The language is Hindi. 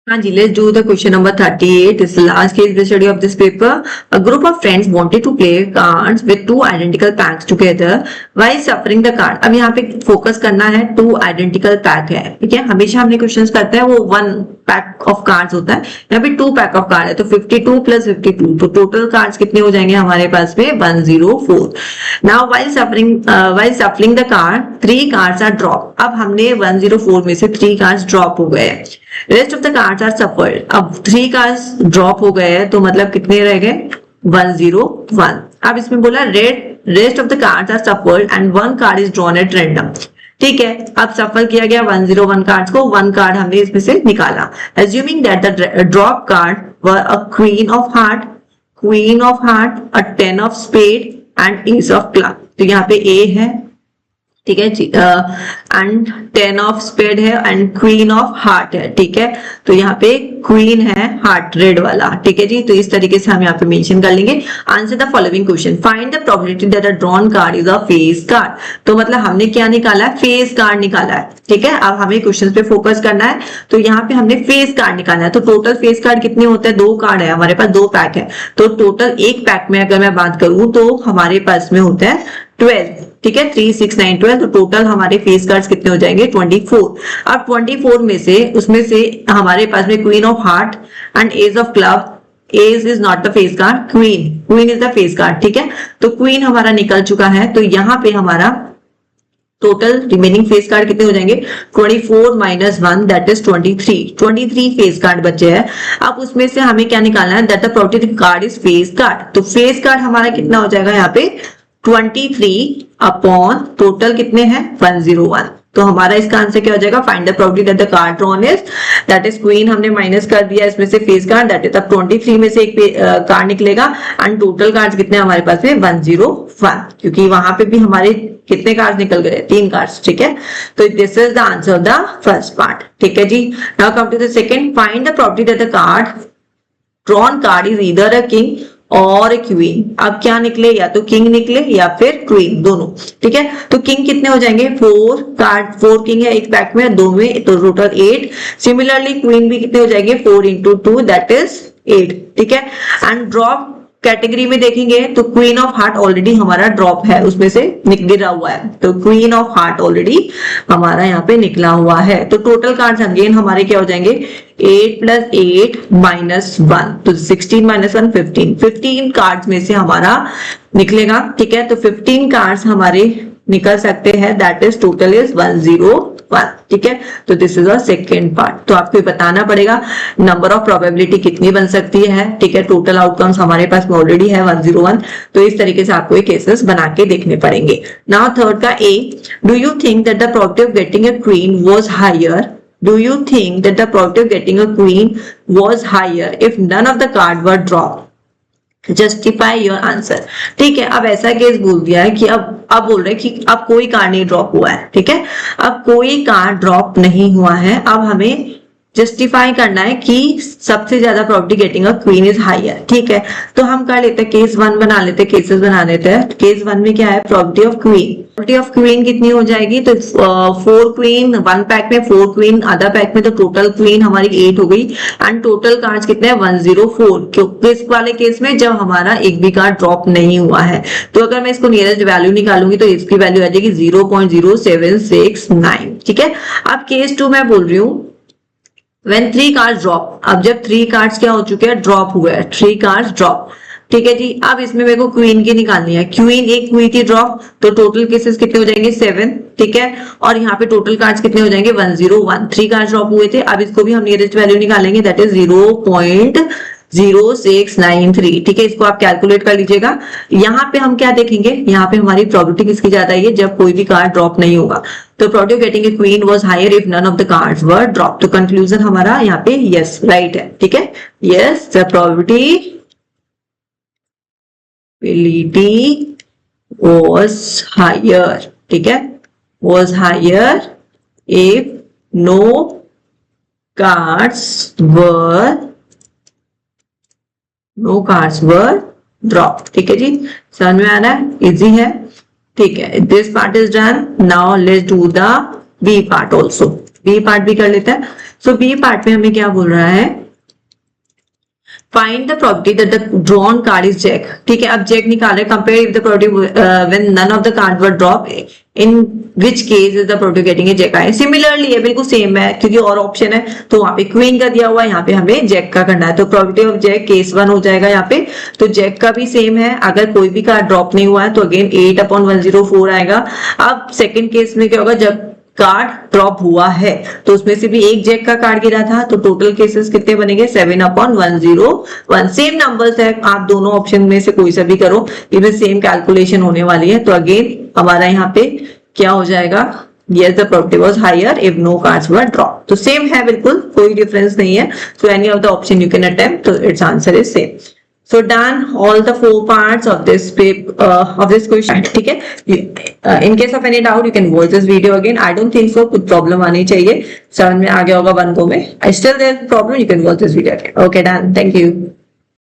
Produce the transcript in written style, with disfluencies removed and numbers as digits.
हाँ जी, let's do the question number 38. This is the last case study of this paper. A group of friends wanted to play cards with two identical packs together while shuffling the card. अब यहाँ पे फोकस करना है two identical pack है, ठीक है। हमेशा हमने क्वेश्चंस करते हैं वो one pack of cards होता है, यहाँ पे two pack of card है तो 52 plus 52 तो टोटल कार्ड्स कितने हो जाएंगे हमारे पास में 104. Now while shuffling the card, 3 cards are dropped. अब हमने 104 में से 3 cards drop हो गए हैं. Rest of the cards are shuffled. अब 3 कार्ड्स ड्रॉप हो गए हैं तो मतलब कितने रह गए 101. अब इसमें बोला rest of the cards are shuffled and 1 card is drawn at random. ठीक है, अब सफल किया गया 101 कार्ड्स को, 1 कार्ड हमने इसमें से निकाला. Assuming that the drop card were a queen of heart, a 10 of spade and ace of club. तो यहाँ पे ए है, ठीक है जी, एंड 10 ऑफ स्पेड है एंड क्वीन ऑफ हार्ट है. ठीक है, तो यहाँ पे क्वीन है हार्ट रेड वाला. ठीक है जी, तो इस तरीके से हम यहाँ पे मेंशन कर लेंगे. Answer the following question. Find the probability that the drawn card is a face card. तो मतलब हमने क्या निकाला है, फेस कार्ड निकाला है. ठीक है, अब हमें क्वेश्चन पे फोकस करना है. तो यहाँ पे हमने फेस कार्ड निकाला है. तो टोटल फेस कार्ड कितने होते हैं, 2 कार्ड है हमारे पास, 2 पैक है. तो टोटल एक पैक में अगर मैं बात करूं तो हमारे पास में होता है 12. ठीक है, 3 6 9 12. तो टोटल हमारे फेस कार्ड्स कितने हो जाएंगे 24. अब 24 में से उसमें से हमारे पास में queen of heart and ace of club. Ace is not the face card, queen is the face card. ठीक है, तो क्वीन हमारा निकल चुका है. तो यहाँ पे हमारा टोटल रिमेनिंग फेस कार्ड कितने हो जाएंगे 24 minus 1 that is 23 face card बचे हैं. अब उसमें से हमें क्या निकालना है, that the probability card is face card. तो फेस कार्ड हमारा कितना हो जाएगा यहाँ पे 23 अपॉन टोटल कितने हैं 101. तो हमारा इसका आंसर क्या हो जाएगा, find the probability that the card drawn is, that is queen हमने माइनस कर दिया इसमें से फेस कार्ड, दैट इज अब 23 में से एक कार्ड निकलेगा एंड टोटल कार्ड्स कितने हमारे पास में 101, क्योंकि वहां पे भी हमारे कितने कार्ड्स निकल गए 3 कार्ड्स. ठीक है, तो this is the answer of the first part. ठीक है जी, now come to the second. Find the probability that the card drawn card is either a king or queen. अब क्या निकले, या तो किंग निकले या फिर क्वीन, दोनों. ठीक है, तो किंग कितने हो जाएंगे 4 किंग है एक पैक में, 2 में, तो टोटल 8. सिमिलरली क्वीन भी कितने हो जाएंगे 4 into 2 दैट इज 8. ठीक है, एंड ड्रॉप कैटेगरी में देखेंगे तो क्वीन ऑफ हार्ट ऑलरेडी हमारा ड्रॉप है, उसमें से गिरा हुआ है. तो क्वीन ऑफ हार्ट ऑलरेडी हमारा यहाँ पे निकला हुआ है. तो टोटल कार्ड्स अगेन हमारे क्या हो जाएंगे 8 + 8 - 1, तो 16 - 1 15 कार्ड्स में से हमारा निकलेगा. ठीक है, तो 15 कार्ड्स हमारे निकल सकते हैं, दैट इज टोटल इज 101. ठीक है, तो this is a second part. तो आपको बताना पड़ेगा नंबर ऑफ प्रोबेबिलिटी कितनी बन सकती है. ठीक है, टोटल आउटकम्स हमारे पास में ऑलरेडी है 101. तो इस तरीके से आपको ये केसेस बना के देखने पड़ेंगे. नाउ थर्ड का A, do you think that the probability of getting a queen was higher? Do you think that the probability of getting a queen was higher if none of the cards were dropped? Justify your answer. ठीक है, अब ऐसा केस बोल दिया है कि अब बोल रहे हैं कि अब कोई कार्ड नहीं ड्रॉप हुआ है. ठीक है, अब कोई कार्ड ड्रॉप नहीं हुआ है. अब हमें जस्टिफाई करना है कि सबसे ज्यादा probability getting a queen is higher. ठीक है, तो हम कर लेते हैं केस 1 बना लेते हैं, केसेस बना लेते हैं. केस 1 में क्या है, प्रोबेबिलिटी ऑफ क्वीन कितनी हो जाएगी, तो 4 क्वीन 1 पैक में, 4 क्वीन अदर पैक में, तो टोटल क्वीन हमारी 8 हो गई एंड टोटल कार्ड्स कितने हैं 104. किस वाले केस में, जब हमारा एक भी कार्ड ड्रॉप नहीं हुआ है. तो अगर मैं इसको नियरेस्ट वैल्यू निकालूंगी तो इसकी वैल्यू आ जाएगी 0.0769. ठीक है, अब केस 2 मैं बोल रही हूँ When 3 cards drop. अब जब 3 कार्ड्स क्या हो चुके हैं, ड्रॉप हुए हैं, 3 कार्ड्स ड्रॉप. ठीक है जी, अब इसमें मेरे को क्वीन की निकालनी है. क्वीन एक हुई थी ड्रॉप, तो टोटल केसेस कितने हो जाएंगे 7. ठीक है, और यहाँ पे टोटल कार्ड्स कितने हो जाएंगे 101. 3 कार्ड्स ड्रॉप हुए थे. अब इसको भी हम नियरेस्ट वैल्यू निकालेंगे, दैट इज 0.0693. ठीक है, इसको आप कैलकुलेट कर लीजिएगा. यहाँ पे हम क्या देखेंगे, यहाँ पे हमारी प्रोबेबिलिटी किसकी ज्यादा है, जब कोई भी कार्ड ड्रॉप नहीं होगा. तो probability of getting a queen was higher if none of the cards were drop. तो कंक्लूजन हमारा यहाँ पे यस राइट है. ठीक है, yes the probability was higher. ठीक है, was higher if no cards were dropped. ठीक है जी, समझ में आ रहा है, इजी है. ठीक है, this part is done. Now let's do the B part also. B part भी कर लेते हैं. सो बी पार्ट में हमें क्या बोल रहा है, find the probability that the drawn card is jack. ठीक है, अब जैक निकाल रहे, compare if the probability when none of the cards were drop in which case is the probability getting a jack आए। सिमिलरली है, बिल्कुल सेम है, क्योंकि और ऑप्शन है तो वहां पे क्वीन का दिया हुआ है, यहाँ पे हमें जैक का करना है, तो प्रोबेबिलिटी ऑफ जैक केस 1 हो जाएगा यहाँ पे। तो जैक का भी सेम है, अगर कोई भी कार्ड ड्रॉप नहीं हुआ है तो अगेन 8/104 आएगा। अब सेकेंड केस में क्या होगा, जब कार्ड ड्रॉप हुआ है तो उसमें से भी एक जैक का कार्ड गिरा था, तो टोटल केसेस कितने बनेंगे, 7/101। सेम नंबर्स है, आप दोनों ऑप्शन में से कोई सा भी करो, इसमें सेम कैलकुलेशन होने वाली है। तो अगेन हमारा यहाँ पे क्या हो जाएगा, yes the probability was higher if no cards were dropped। तो सेम है, बिल्कुल कोई डिफरेंस नहीं है। so any of the option you can attempt, so its answer is same। So done all the 4 parts of this paper of this question। ठीक है, in case of any doubt you can watch this video again। I don't think so कुछ प्रॉब्लम आनी चाहिए, समझ में आ गया होगा 1 2 में। Still there is problem, you can watch this video again। Okay, done, thank you।